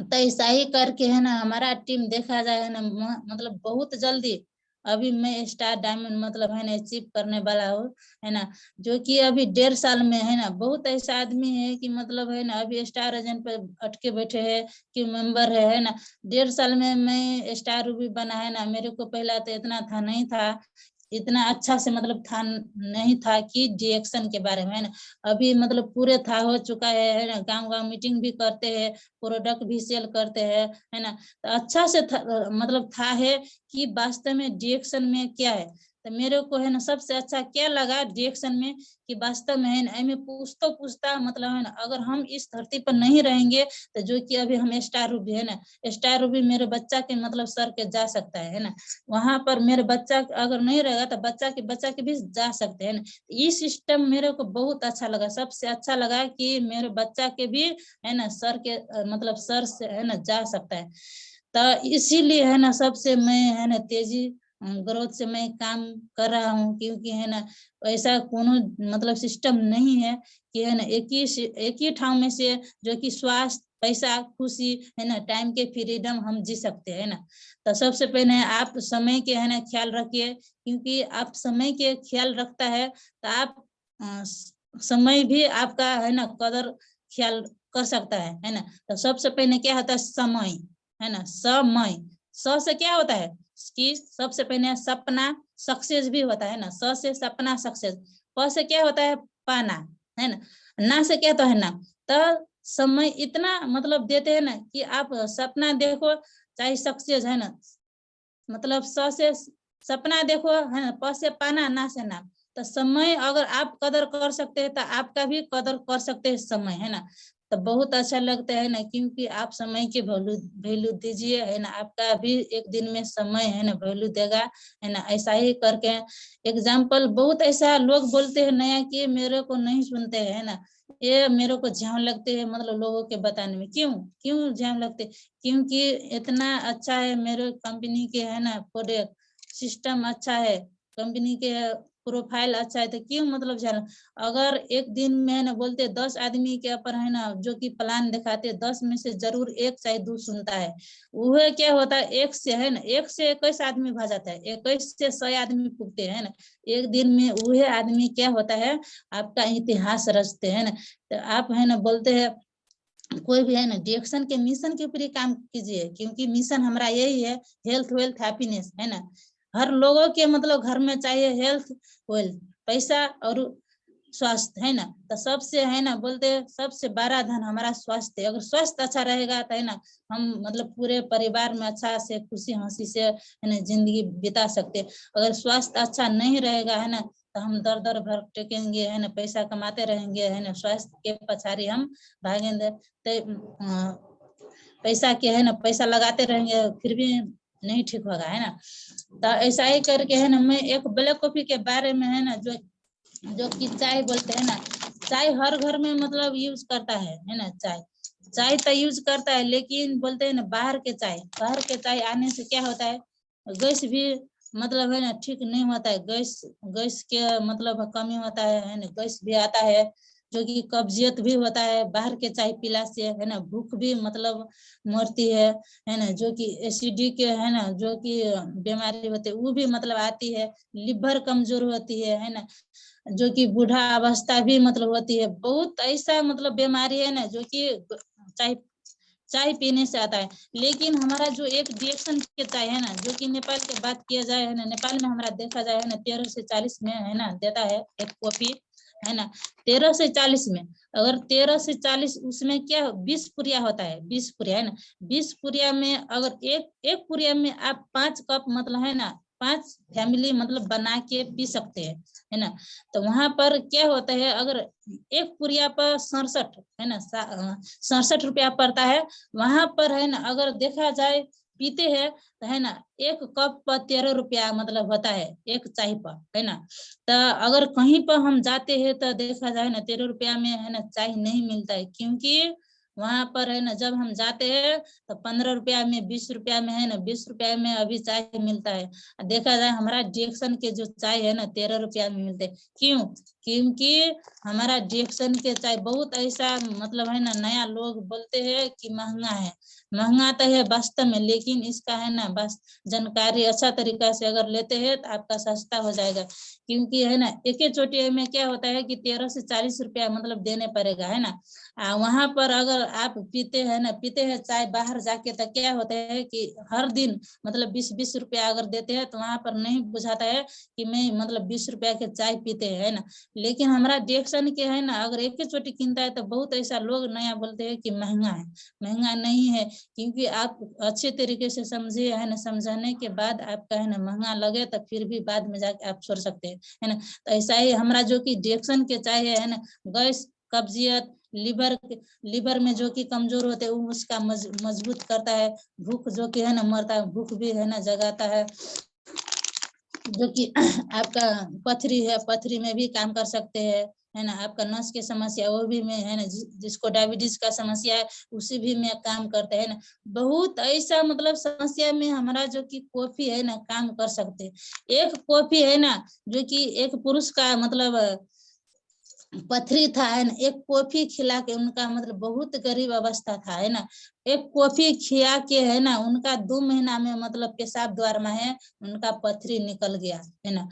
तो ऐसा ही करके है ना हमारा टीम देखा जाए है ना मतलब बहुत जल्दी अभी मैं स्टार डायमंड मतलब है ना अचीव करने वाला हूँ है ना। जो कि अभी 1.5 साल में है ना बहुत ऐसा आदमी है कि मतलब है ना अभी स्टार एजेंट पे अटके बैठे हैं कि मेंबर है ना। 1.5 साल में मैं स्टार रूबी बना है ना। मेरे को पहला तो इतना था नहीं था, इतना अच्छा से मतलब था नहीं था कि डिएक्शन के बारे में है ना। अभी मतलब पूरे था हो चुका है ना। गांव मीटिंग भी करते हैं, प्रोडक्ट भी सेल करते हैं है ना। तो अच्छा से मतलब था है कि वास्तव में डिएक्शन में क्या है। तो मेरे को है ना सबसे अच्छा क्या लगा डिएक्शन में कि वास्तव में है ना पूछता मतलब है ना अगर हम इस धरती पर नहीं रहेंगे तो जो कि अभी हम स्टार रूबी है ना, स्टार रूबी मेरे बच्चा के मतलब सर के जा सकता है ना। वहां पर मेरे बच्चा अगर नहीं रहेगा तो बच्चा के भी जा सकते हैं ना। ये सिस्टम मेरे को बहुत अच्छा लगा। सबसे अच्छा लगा कि मेरे बच्चा के भी है ना सर के मतलब सर से है ना जा सकता है। तो इसीलिए है ना सबसे मैं है ना तेजी ग्रोथ से मैं काम कर रहा हूँ, क्योंकि है ना ऐसा कोनो मतलब सिस्टम नहीं है कि है ना एक ही ठाव में से जो कि स्वास्थ्य पैसा खुशी है ना टाइम के फ्रीडम हम जी सकते हैं ना। तो सबसे पहले आप समय के है ना ख्याल रखिए, क्योंकि आप समय के ख्याल रखता है तो आप समय भी आपका है ना कदर ख्याल कर सकता है ना। तो सबसे पहले क्या होता है समय है ना, समय स से क्या होता है कि सबसे पहले सपना सक्सेस भी होता है ना। स से सपना सक्सेस, प से क्या होता है पाना है ना से क्या तो है ना। तो समय इतना मतलब देते हैं ना कि आप सपना देखो चाहे सक्सेस है ना, मतलब स से सपना देखो है ना, प से पाना ना से ना। तो समय अगर आप कदर कर सकते हैं तो आपका भी कदर कर सकते हैं समय है ना। तो बहुत अच्छा लगता है ना, क्योंकि आप समय की वैल्यू दीजिए है ना। आपका भी एक दिन में समय है ना वैल्यू देगा है ना। ऐसा ही करके एग्जाम्पल बहुत ऐसा लोग बोलते हैं नया कि मेरे को नहीं सुनते है ना। ये मेरे को झाम लगते हैं मतलब लोगों के बताने में। क्यों क्यों झाम लगते, क्योंकि इतना अच्छा है मेरे कंपनी के है ना प्रोडक्ट सिस्टम अच्छा है, कंपनी के प्रोफाइल अच्छा है, तो क्यों मतलब जाना। अगर एक दिन में ना बोलते 10 आदमी के ऊपर है ना जो कि प्लान दिखाते 10 में से जरूर एक चाहे दो सुनता है। वह क्या होता है एक से है ना, एक से 21 आदमी भा जाता है, 21 से 100 आदमी पुगते हैं ना। एक दिन में वह आदमी क्या होता है आपका इतिहास रचते हैं ना। तो आप है ना बोलते हैं कोई भी है ना डिएक्शन के मिशन के ऊपर ही काम कीजिए, क्योंकि मिशन हमारा यही है हेल्थ वेल्थ हैप्पीनेस है ना। हर लोगों के मतलब घर में चाहिए हेल्थ वेल्थ पैसा और स्वास्थ्य है ना। तो सबसे है ना बोलते सबसे बड़ा धन हमारा स्वास्थ्य है। अगर स्वास्थ्य अच्छा रहेगा तो है ना हम मतलब पूरे परिवार में अच्छा से खुशी हंसी से है ना जिंदगी बिता सकते। अगर स्वास्थ्य अच्छा नहीं रहेगा है ना तो हम दर दर भटकेंगे है ना, पैसा कमाते रहेंगे है ना, स्वास्थ्य के पछाड़ी हम भागेंगे। पैसा के है ना पैसा लगाते रहेंगे फिर भी नहीं ठीक होगा है ना। तो ऐसा ही करके है ना मैं एक ब्लैक कॉफी के बारे में है ना जो कि चाय बोलते हैं ना, चाय हर घर में मतलब यूज करता है ना। चाय तो यूज करता है, लेकिन बोलते हैं ना बाहर के चाय आने से क्या होता है गैस भी मतलब है ना ठीक नहीं होता है। गैस गैस के मतलब कमी होता है ना, गैस भी आता है, जो कि कब्जियत भी होता है बाहर के चाय पीला से, है ना। भूख भी मतलब मरती है ना। जो कि एसिडिक के है ना, जो कि बीमारी होती है वो भी मतलब आती है। लिवर कमजोर होती है ना। जो कि बूढ़ा अवस्था भी मतलब होती है। बहुत ऐसा मतलब बीमारी है ना, जो कि चाय चाय पीने से आता है। लेकिन हमारा जो एक डिएक्शन के चाय है ना, जो कि नेपाल की बात किया जाए है ना, नेपाल में हमारा देखा जाए है ना 13 से 40 में है ना देता है एक कॉफी, है ना। 13 से 40 में, अगर 13 से 40 उसमें क्या 20 पुरिया होता है, 20 पुरिया है ना। 20 पुरिया में अगर एक पुरिया में आप 5 कप मतलब है ना 5 फैमिली मतलब बना के पी सकते हैं, है ना। तो वहां पर क्या होता है, अगर एक पुरिया पर 67 है ना 67 रुपया पड़ता है। वहां पर है ना अगर देखा जाए पीते हैं तो है ना एक कप पर 13 रुपया मतलब होता है एक चाय पर, है ना। तो अगर कहीं पर हम जाते हैं तो देखा जाए ना 13 रुपया में है ना चाय नहीं मिलता है, क्योंकि वहां पर है ना जब हम जाते हैं तो 15 रुपया में 20 रुपया में है ना 20 रुपया में अभी चाय मिलता है। देखा जाए हमारा डिएक्शन के जो चाय है ना 13 रुपया में मिलते हैं। क्यों? क्योंकि हमारा डिएक्शन के चाय बहुत ऐसा मतलब है ना, नया लोग बोलते हैं कि महंगा है। महंगा तो है वास्तव में, लेकिन इसका है ना बस जानकारी अच्छा तरीका से अगर लेते हैं तो आपका सस्ता हो जाएगा। क्योंकि है ना एक चोटी में क्या होता है कि 13 से 40 रुपया मतलब देने पड़ेगा, है ना। वहां पर अगर आप पीते हैं चाय बाहर जाके, तो क्या होता है कि हर दिन मतलब 20-20 रुपया अगर देते हैं तो वहां पर नहीं बुझाता है कि मैं मतलब 20 रुपया के चाय पीते हैं, है ना। लेकिन हमारा डिएक्शन के है ना अगर एक ही चोटी कीनता है तो बहुत ऐसा लोग नया बोलते हैं कि महंगा है। महंगा नहीं है, क्योंकि आप अच्छे तरीके से समझिए, है ना। समझाने के बाद आपका है ना महंगा लगे तो फिर भी बाद में जाके आप छोड़ सकते हैं, है ना। तो ऐसा ही हमारा जो कि डिएक्शन के चाय है ना, गैस कब्जियत लीवर में जो कि कमजोर होते हैं वो उसका मजबूत करता है। भूख जो कि है ना मरता है, भूख भी है ना जगाता है। जो कि आपका पथरी है, पथरी में भी काम कर सकते हैं, है ना। आपका नस की समस्या वो भी में है ना, जिसको डायबिटीज का समस्या है उसी भी में काम करते हैं ना। बहुत ऐसा मतलब समस्या में हमारा जो कि कॉफी है ना काम कर सकते हैं। एक कॉफी है ना जो कि एक पुरुष का मतलब पथरी था, है ना। एक कॉफी खिला के उनका मतलब बहुत गरीब अवस्था था, है ना। एक कॉफी खिला के है ना उनका 2 महीना में मतलब पेशाब द्वार में है उनका पथरी निकल गया, है ना।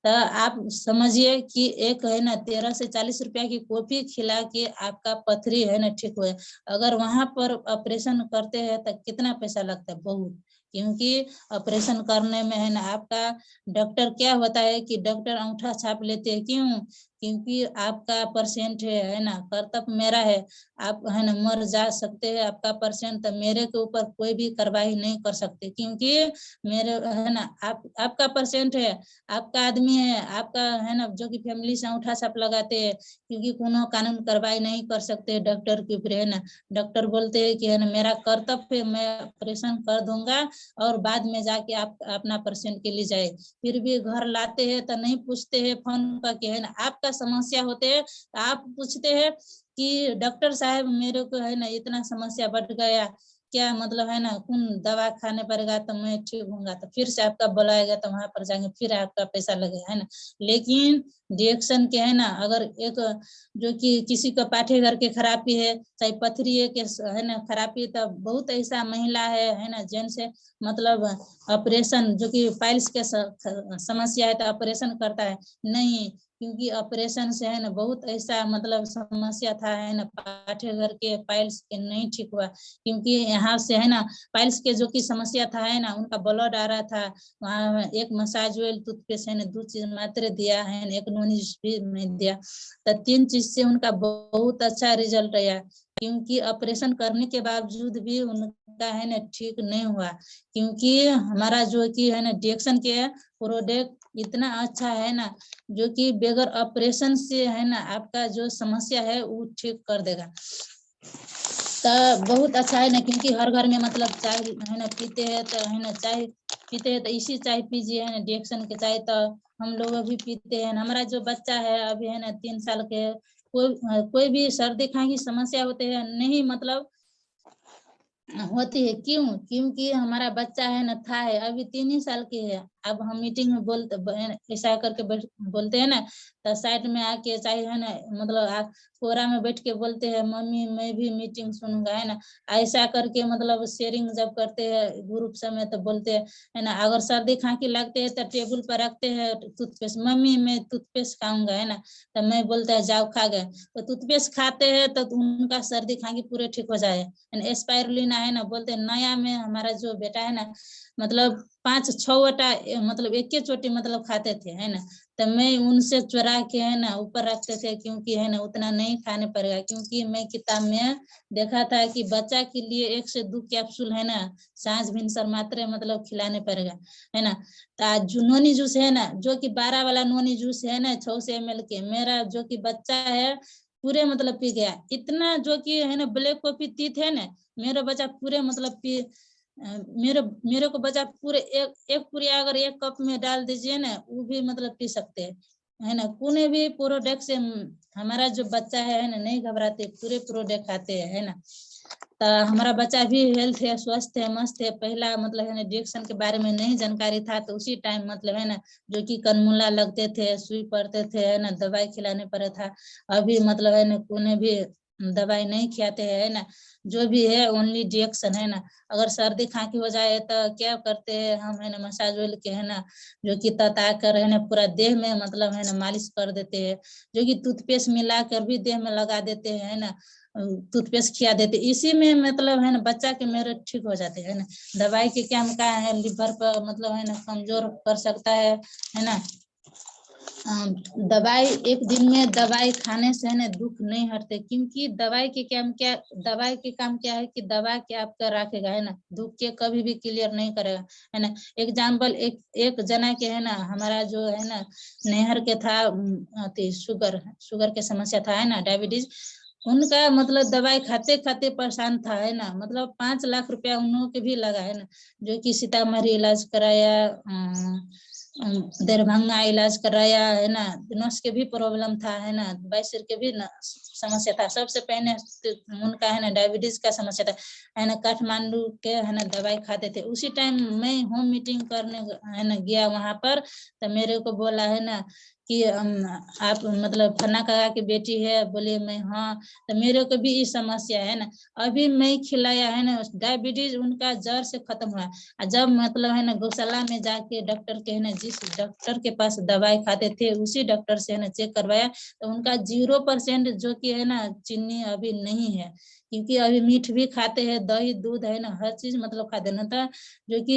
तो आप समझिए कि एक है ना 13 से 40 रुपया की कॉफी खिला के आपका पथरी है ना ठीक हुआ। अगर वहां पर ऑपरेशन करते हैं तो कितना पैसा लगता है, बहुत। क्योंकि ऑपरेशन करने में है ना आपका डॉक्टर क्या होता है कि डॉक्टर अंगूठा छाप लेते हैं। क्यों? क्योंकि आपका परसेंट है ना, कर्तव्य मेरा है। आप है ना मर जा सकते हैं, आपका परसेंट, तो मेरे के ऊपर कोई भी कार्रवाई नहीं कर सकते, क्योंकि मेरे है ना आपका परसेंट है, आपका आदमी है, आपका है ना जो कि फैमिली से अंगूठा छाप लगाते हैं। क्योंकि कोनो कानून कार्रवाई नहीं कर सकते डॉक्टर के ऊपर, है ना। डॉक्टर बोलते हैं कि है ना मेरा कर्तव्य है, मैं ऑपरेशन कर दूंगा और बाद में जाके आप अपना परसेंट के लिए जाए। फिर भी घर लाते हैं तो नहीं पूछते हैं फोन करके, है ना। आपका समस्या होते है तो आप पूछते हैं कि डॉक्टर साहब मेरे को है ना इतना समस्या बढ़ गया, क्या मतलब है ना कौन दवा खाने पड़ेगा तो मैं ठीक होऊंगा, तो फिर से आपका बुलाएगा तो वहां पर जाएंगे, फिर आपका पैसा लगेगा, है ना। लेकिन डिएक्शन के है ना अगर एक जो कि किसी का पाठेघर के खराबी है, चाहे पथरी के है ना खराबी, तो बहुत ऐसा महिला है ना जेंट्स है मतलब ऑपरेशन जो कि पाइल्स के समस्या है तो ऑपरेशन करता है नहीं। क्योंकि ऑपरेशन से है ना बहुत ऐसा मतलब समस्या था, है ना पाठेघर के पाइल्स के नहीं ठीक हुआ। क्योंकि यहाँ से है ना पाइल्स के जो की समस्या था, है ना उनका ब्लड आ रहा था। वहाँ एक मसाज ऑयल टूथपेस्ट है ना 2 चीज मात्र दिया है, एक नोनी भी नहीं दिया, तो 3 चीज से उनका बहुत अच्छा रिजल्ट आया। क्योंकि ऑपरेशन करने के बावजूद भी उनका है ना ठीक नहीं हुआ। क्योंकि हमारा जो कि है ना डिएक्शन के प्रोडक्ट इतना अच्छा है ना, जो कि बगैर ऑपरेशन से है ना आपका जो समस्या है वो ठीक कर देगा। तो बहुत अच्छा है ना, क्योंकि हर घर में मतलब चाय है ना पीते हैं, तो है ना चाय पीते हैं तो इसी चाय पीजिए, है ना डिएक्शन के चाय तो हम लोग अभी पीते हैं। हमारा जो बच्चा है अभी है ना 3 साल के, कोई भी सर्दी खांसी समस्या होते हैं नहीं मतलब होती है। क्यों? क्योंकि हमारा बच्चा है ना था है अभी 3 ही साल की है। अब हम मीटिंग में बोलते ऐसा करके बोलते हैं ना, तो साइड में आके चाहे है ना मतलब कोरा में बैठ के बोलते हैं मम्मी मैं भी मीटिंग सुनूंगा, है ना। ऐसा करके मतलब शेयरिंग जब करते हैं ग्रुप समय तो बोलते हैं, है ना। अगर सर्दी खांसी लगते है तो टेबल पर रखते हैं टूथपेस्ट, मम्मी मैं टूथपेस्ट खाऊंगा, है ना। तो मैं बोलता है जाओ खा गए, तो टूथपेस्ट खाते हैं तो उनका सर्दी खांसी पूरे ठीक हो जाए। एस्पायरुलिना है ना, बोलते हैं नया में हमारा जो बेटा है ना मतलब 5-6 मतलब एक चोटी मतलब खाते थे, है ना। तो मैं उनसे चुरा के है ना ऊपर रखते थे, क्योंकि है ना उतना नहीं खाने पड़ेगा, क्योंकि मैं किताब में देखा था कि बच्चा के लिए 1 से 2 कैप्सूल है ना सांझ भिनसर मात्रा मतलब खिलाने पड़ेगा, है ना। जो नोनी जूस है ना, जो कि 12 वाला नोनी जूस है ना 600 ml के, मेरा जो कि बच्चा है पूरे मतलब पी गया। इतना जो कि है ना ब्लैक कॉफी तीत है ना, मेरा बच्चा पूरे मतलब मेरे को बच्चा पूरे एक पूरी अगर 1 कप में डाल दीजिए ना, वो भी मतलब पी सकते हैं, है ना। कोने भी प्रोडक्ट से हमारा जो बच्चा है ना नहीं घबराते, पूरे प्रोडक्ट खाते हैं, है ना। तो हमारा बच्चा भी हेल्थ है, स्वस्थ है, मस्त है। पहला मतलब है ना डिएक्शन के बारे में नहीं जानकारी था, तो उसी टाइम मतलब है ना जो कि कनमुला लगते थे, सुई पड़ते थे, है ना, दवाई खिलाने पड़ा था। अभी मतलब है ना कोने भी दवाई नहीं खिलाते हैं, ना। जो भी है ओनली डिएक्शन, है ना। अगर सर्दी खांसी हो जाए तो क्या करते हैं हम, है ना, मसाज ऑयल के है ना जो कि तता कर है ना पूरा देह में मतलब है ना मालिश कर देते हैं, जो कि टूथपेस्ट मिला कर भी देह में लगा देते हैं, है ना। टूथपेस्ट खिया देते, इसी में मतलब है ना बच्चा के मेरे ठीक हो जाते हैं ना। दवाई के क्या है लिवर पर मतलब है ना कमजोर कर सकता है ना। दवाई एक दिन में दवाई खाने से है ना दुख नहीं हटते, क्योंकि दवाई के काम क्या है कि दवा क्या आपका रखेगा, है ना, दुख के कभी भी क्लियर नहीं करेगा, है ना। एग्जाम्पल एक जना के है ना हमारा जो है ना नेहर के था शुगर के समस्या था, है ना, डायबिटीज। उनका मतलब दवाई खाते खाते परेशान था, है ना, मतलब 5 लाख रुपया उन लोगों के भी लगा, है ना, जो कि सीतामढ़ी इलाज कराया, दरभंगा इलाज कराया, है ना। नस के भी प्रॉब्लम था, है ना, बैसिर के भी समस्या था। सबसे पहले उनका है ना डायबिटीज का समस्या था, है ना। काठमांडू के है ना दवाई खाते थे। उसी टाइम मैं होम मीटिंग करने है ना गया वहां पर, तो मेरे को बोला है ना कि आप मतलब फन्ना काका की बेटी है, बोले मैं हाँ। तो मेरे को भी ये समस्या है ना, अभी मैं खिलाया है ना, डायबिटीज उनका जड़ से खत्म हुआ। जब मतलब है ना गौशाला में जाके डॉक्टर के है ना जिस डॉक्टर के पास दवाई खाते थे उसी डॉक्टर से है ना चेक करवाया, तो उनका 0% जो कि है ना चीनी अभी नहीं है, क्योंकि अभी मीठ भी खाते हैं, दही दूध है ना हर चीज मतलब खाते ना। था जो कि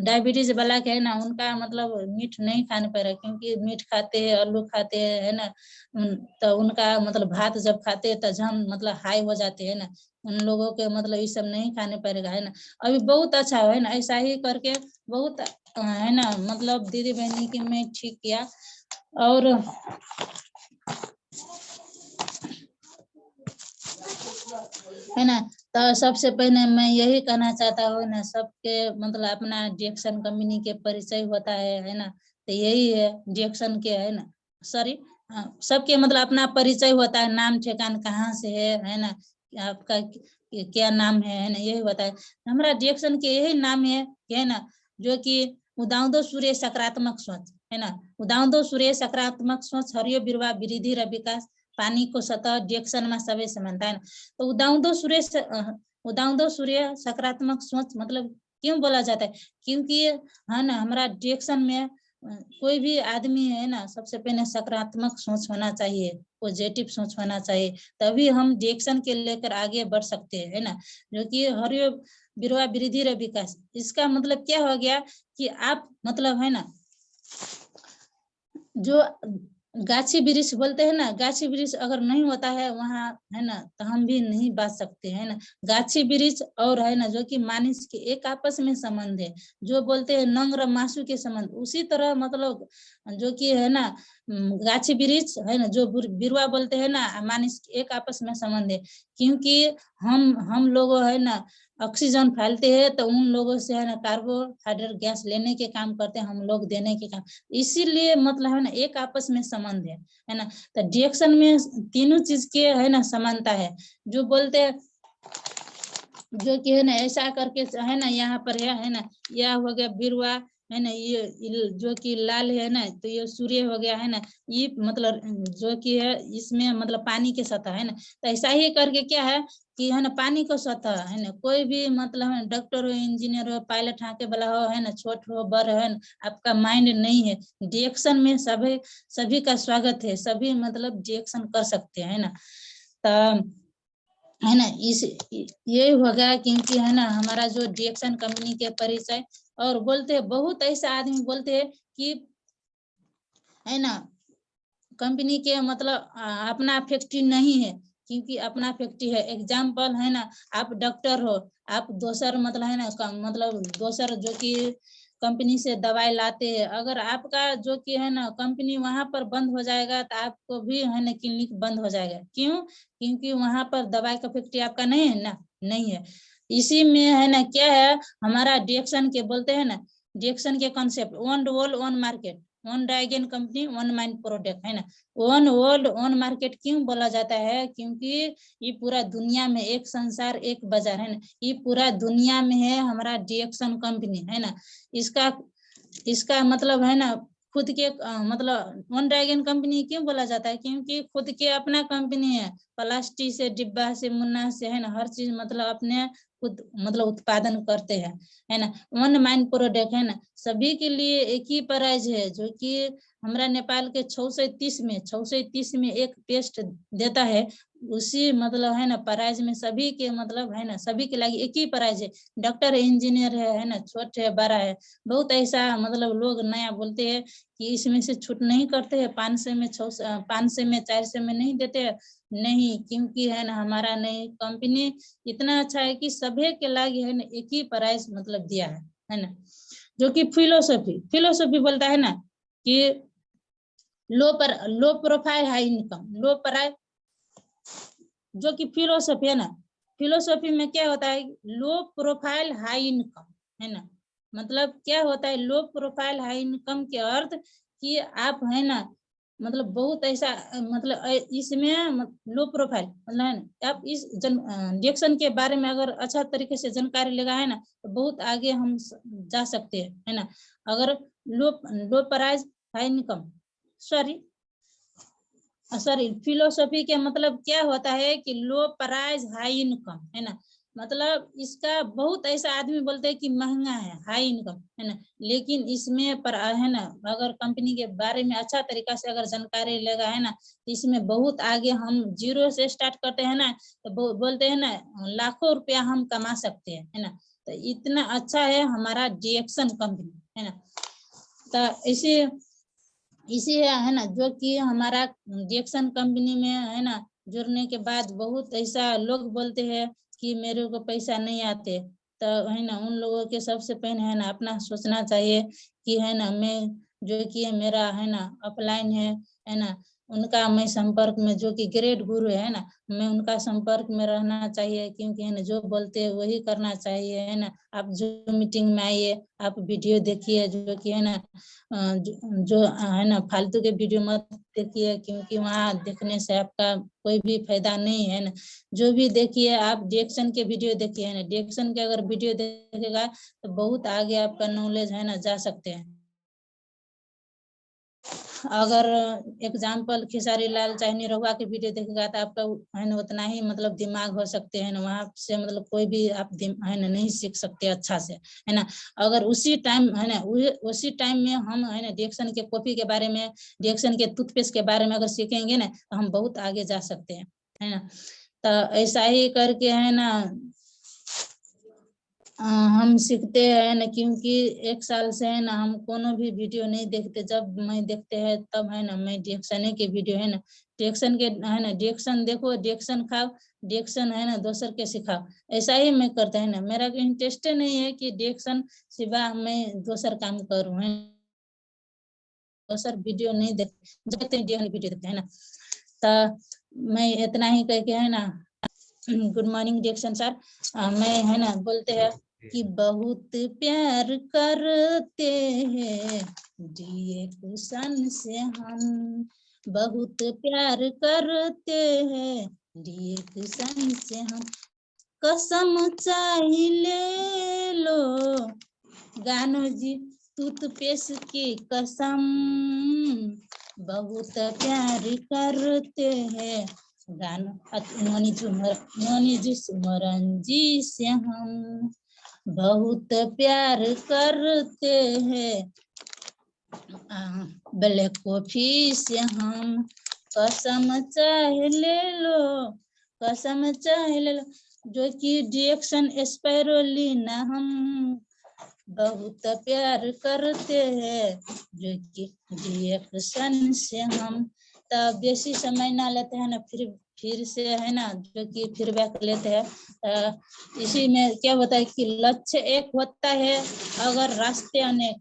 डायबिटीज वाला के है ना उनका मतलब मीठ नहीं खाने पड़ रहा, क्योंकि मीठ खाते हैं, आलू खाते हैं, है ना। तो उनका मतलब भात जब खाते हैं तो जम मतलब हाई हो जाते हैं ना, उन लोगों के मतलब ये सब नहीं खाने पड़ेगा, है ना। अभी बहुत अच्छा है ना, ऐसा ही करके बहुत है ना मतलब दीदी बहनी की मैं ठीक किया। और है ना, तो सबसे पहले मैं यही कहना चाहता हूँ ना, सबके मतलब अपना डिएक्शन कंपनी के परिचय होता है ना। तो यही है डिएक्शन के, है ना, सॉरी, सबके मतलब अपना परिचय होता है, नाम ठेकान कहाँ से है ना, आपका क्या नाम है ना, यही होता है। हमारा डिएक्शन के यही नाम है ना, जो कि उदाउदो सूर्य सकारात्मक सोच, है ना। उदाउदो सूर्य सकारात्मक सोच हरियो बिरवा वृद्धि र विकास पानी को सतह डिएक्शन में सभी समानता है। तो उदाउदो सूर्य सकारात्मक सोच मतलब क्यों बोला जाता है, क्योंकि है ना हमारा डिएक्शन में कोई भी आदमी है ना सबसे पहले सकारात्मक सोच होना चाहिए, पॉजिटिव सोच होना चाहिए, तभी हम डिएक्शन के लेकर आगे बढ़ सकते हैं, है ना। जो कि हरियो बिरवा वृद्धि र विकास, इसका मतलब क्या हो गया कि आप मतलब है ना जो गाछी वृक्ष बोलते हैं ना, गाछी वृक्ष अगर नहीं होता है वहाँ, है ना, तो हम भी नहीं बात सकते, है ना। गाछी वृक्ष और है ना जो कि मानिस के एक आपस में संबंध है, जो बोलते हैं नंग र मासू के संबंध, उसी तरह मतलब जो कि है ना गाछी वृक्ष है ना जो बिरवा बोलते हैं ना मानिस के एक आपस में संबंध है, क्योंकि हम लोग है ना ऑक्सीजन फैलते हैं तो उन लोगों से है ना कार्बोहाइड्रेट गैस लेने के काम करते हैं, हम लोग देने के काम, इसीलिए मतलब है ना एक आपस में संबंध है ना। तो डिएक्शन में तीनों चीज के है ना समानता है, जो बोलते हैं जो कि है ना ऐसा करके है ना यहाँ पर है ना, यह हो गया बिरवा, है ना, ये जो कि लाल है ना, तो ये सूर्य हो गया है ना, ये मतलब जो कि है इसमें मतलब पानी के सतह है ना। तो ऐसा ही करके क्या है कि है ना, पानी को सतह है ना, कोई भी मतलब है डॉक्टर हो, इंजीनियर हो, पायलट हाँके वाला हो, है ना, छोट हो बड़ है ना, आपका माइंड नहीं है, डिएक्शन में सभी का स्वागत है, सभी मतलब डिएक्शन कर सकते हैं, है ना। तो है ना, इस ये हो गया क्योंकि है ना हमारा जो डिएक्शन कंपनी के परिचय। और बोलते हैं बहुत ऐसा आदमी बोलते हैं कि है ना कंपनी के मतलब अपना फैक्ट्री नहीं है, क्योंकि अपना फैक्ट्री है। एग्जाम्पल है ना, आप डॉक्टर हो, आप दोसर मतलब है ना मतलब दोसर जो कि कंपनी से दवाई लाते हैं, अगर आपका जो कि है ना कंपनी वहां पर बंद हो जाएगा तो आपको भी है ना क्लिनिक बंद हो जाएगा। क्यों? क्योंकि वहां पर दवाई का फैक्ट्री आपका नहीं है ना, नहीं है। इसी में है ना क्या है, हमारा डिएक्शन के बोलते हैं ना, डिएक्शन के concept one world one market, one dragon company one mind product, है ना। वन वर्ल्ड वन मार्केट क्यों बोला जाता है? क्योंकि ये पूरा दुनिया में एक संसार एक बाजार, है ना, ये पूरा दुनिया में है हमारा डिएक्शन कंपनी, है ना। इसका इसका मतलब है ना खुद के मतलब वन ड्रैगन कंपनी क्यों बोला जाता है? क्योंकि खुद के अपना कंपनी है, प्लास्टिक से, डिब्बा से, मुन्ना से, है ना, हर चीज मतलब अपने खुद मतलब उत्पादन करते हैं, है ना। वन माइंड प्रोडक्ट, है ना, सभी के लिए एक ही प्राइस है, जो कि हमारा नेपाल के 630 में एक पेस्ट देता है, उसी मतलब है ना प्राइस में सभी के मतलब है ना, सभी के लिए एक ही प्राइस है। डॉक्टर इंजीनियर है ना, छोटे है बड़ा है, बहुत ऐसा मतलब लोग नया बोलते हैं कि इसमें से छूट नहीं करते हैं, 500 में 500 में 400 में नहीं देते हैं। नहीं, क्योंकि है ना हमारा नहीं कंपनी इतना अच्छा है कि सभी के लागे है ना एक ही प्राइस मतलब दिया है ना। जो कि फिलोसॉफी बोलता है ना कि लो प्रोफाइल हाई इनकम, लो प्राइस, जो कि फिलोसॉफी है ना, फिलोसॉफी में क्या होता है, लो प्रोफाइल हाई इनकम, है ना। मतलब क्या होता है लो प्रोफाइल हाई इनकम के अर्थ कि आप है ना मतलब बहुत ऐसा मतलब इसमें लो प्रोफाइल मतलब है ना, आप इस डिएक्शन के बारे में अगर अच्छा तरीके से जानकारी लेगा है ना, तो बहुत आगे हम जा सकते हैं, है ना। अगर लो price high income, sorry philosophy के मतलब क्या होता है कि लो प्राइस हाई इनकम, है ना। मतलब इसका बहुत ऐसा आदमी बोलते हैं कि महंगा है, हाई इनकम, है ना, लेकिन इसमें पर है ना अगर कंपनी के बारे में अच्छा तरीका से अगर जानकारी लेगा है ना, तो इसमें बहुत आगे हम जीरो से स्टार्ट करते हैं ना, तो बोलते हैं ना लाखों रुपया हम कमा सकते हैं, है ना। तो इतना अच्छा है हमारा डिएक्शन कंपनी, है ना। तो इसी है ना जो कि हमारा डिएक्शन कंपनी में है ना जुड़ने के बाद बहुत ऐसा लोग बोलते हैं कि मेरे को पैसा नहीं आते, तो है ना उन लोगों के सबसे पहले है ना अपना सोचना चाहिए कि है ना मैं जो कि मेरा है ना अपलाइन है ना, उनका मैं संपर्क में, जो कि ग्रेट गुरु है ना, मैं उनका संपर्क में रहना चाहिए, क्योंकि है ना जो बोलते हैं वही करना चाहिए, है ना। आप जो मीटिंग में आइए, आप वीडियो देखिए, जो कि है ना जो है ना फालतू के वीडियो मत देखिए, क्योंकि वहाँ देखने से आपका कोई भी फायदा नहीं है ना। जो भी देखिए आप डिएक्शन के वीडियो देखिए, है ना, डिएक्शन के अगर वीडियो देखेगा तो बहुत आगे आपका नॉलेज है ना जा सकते हैं। अगर एग्जाम्पल खेसारी लाल चाहे निरहुआ के वीडियो देखेगा तो आपका है ना उतना ही मतलब दिमाग हो सकते हैं ना, वहाँ से मतलब कोई भी आप है ना नहीं सीख सकते अच्छा से, है ना। अगर उसी टाइम है ना उसी टाइम में हम है ना डिएक्शन के कॉफी के बारे में, डिएक्शन के टूथपेस्ट के बारे में अगर सीखेंगे ना तो हम बहुत आगे जा सकते हैं, है ना। तो ऐसा ही करके है ना हम सीखते हैं ना, क्योंकि 1 साल से है ना हम कोनो भी वीडियो नहीं देखते, जब मैं देखते हैं तब है ना मैं डिएक्शन के वीडियो है ना, डिएक्शन के है ना डिएक्शन देखो, डिएक्शन खाओ, डिएक्शन है ना दोसर के सिखाओ, ऐसा ही मैं करता है ना। मेरा इंटरेस्ट नहीं है कि डिएक्शन सिवा मैं दोसर काम करूँ, है दोसर वीडियो नहीं देखते वीडियो देखते है ना। तो मैं इतना ही कह के है ना गुड मॉर्निंग डिएक्शन सर, मैं है ना बोलते हैं कि बहुत प्यार करते हैं डिएक्शन से हम, बहुत प्यार करते हैं डिएक्शन से हम, कसम चाहे ले लो गानो जी, टूथपेस्ट की कसम बहुत प्यार करते हैं। गाना नोनी जी सुमरन जी से हम बहुत प्यार करते हैं। ब्लैक कॉफी से हम कसम चाहे ले लो, कसम चाहे ले लो, जो कि डिएक्शन स्पायरोलिना हम बहुत प्यार करते हैं, जो कि डिएक्शन से हम। तब बेसी समय ना लेते हैं ना, फिर से है ना, जो कि फिर बैक लेते हैं। इसी में क्या होता है कि लक्ष्य एक होता है अगर रास्ते अनेक,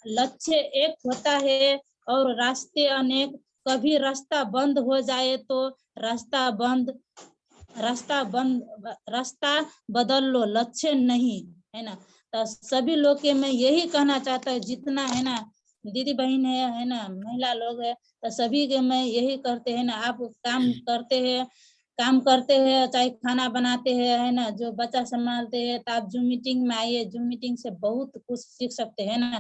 लक्ष्य एक होता है और रास्ते अनेक। कभी रास्ता बंद हो जाए तो रास्ता बदल लो, लक्ष्य नहीं, है ना। तो सभी लोग के मैं यही कहना चाहता हूँ, जितना है ना दीदी बहन है ना, महिला लोग है, तो सभी के मैं यही करते हैं ना, आप काम करते हैं चाहे खाना बनाते हैं, है ना, जो बच्चा संभालते हैं, तो आप जूम मीटिंग में आइए, जूम मीटिंग से बहुत कुछ सीख सकते हैं ना।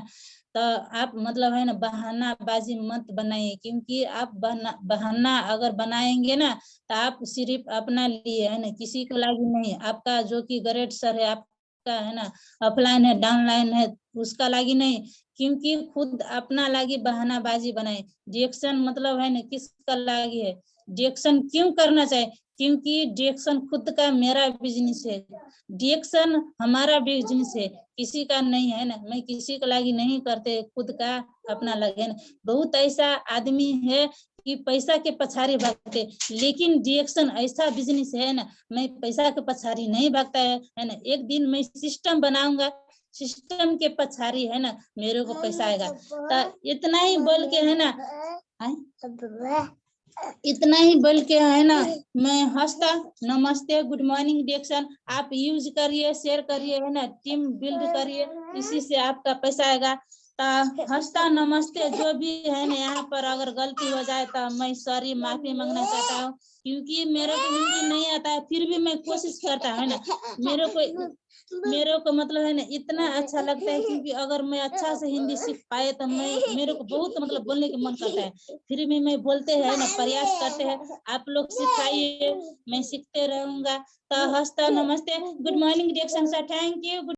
तो आप मतलब है ना बहानाबाजी मत बनाइए, क्योंकि आप बहाना अगर बनाएंगे ना तो आप सिर्फ अपना लिए, है ना, किसी को लागी नहीं। आपका जो कि ग्रेड सर है, आपका है ना ऑफलाइन है डाउनलाइन है, उसका लागी नहीं, क्योंकि खुद अपना लागी बहानाबाजी बनाए। डिएक्शन मतलब है ना किसका लागी है, डिएक्शन क्यों करना चाहिए, क्योंकि डिएक्शन खुद का मेरा बिजनेस है, डिएक्शन हमारा बिजनेस है, किसी का नहीं, है ना। मैं किसी को लागी नहीं करते, खुद का अपना लगे ना। बहुत ऐसा आदमी है कि पैसा के पछाड़ी भागते, लेकिन डिएक्शन ऐसा बिजनेस है ना, मैं पैसा के पछाड़ी नहीं भागता है ना। एक दिन मैं सिस्टम बनाऊंगा, सिस्टम के पछाड़ी है ना मेरे को पैसा आएगा। तो इतना ही बोल के है ना, इतना ही बोल के है ना मैं हंसता। नमस्ते, गुड मॉर्निंग डिएक्शन, आप यूज करिए, शेयर करिए, है ना, टीम बिल्ड करिए, इसी से आपका पैसा आएगा। हंसता नमस्ते, जो भी है ना यहाँ पर अगर गलती हो जाए तो मैं सॉरी, माफी मांगना चाहता हूँ, क्योंकि मेरे को हिंदी नहीं आता है, फिर भी मैं कोशिश करता है ना। मेरे को मतलब है ना इतना अच्छा लगता है, क्योंकि अगर मैं अच्छा से हिंदी सीख पाए तो मेरे को बहुत मतलब बोलने का मन करता है, फिर भी मैं बोलते हैं ना, प्रयास करते हैं। आप लोग सिखाइए, मैं सीखते रहूंगा। तो हंसता नमस्ते, गुड मॉर्निंग डिएक्शन सर, थैंक यू।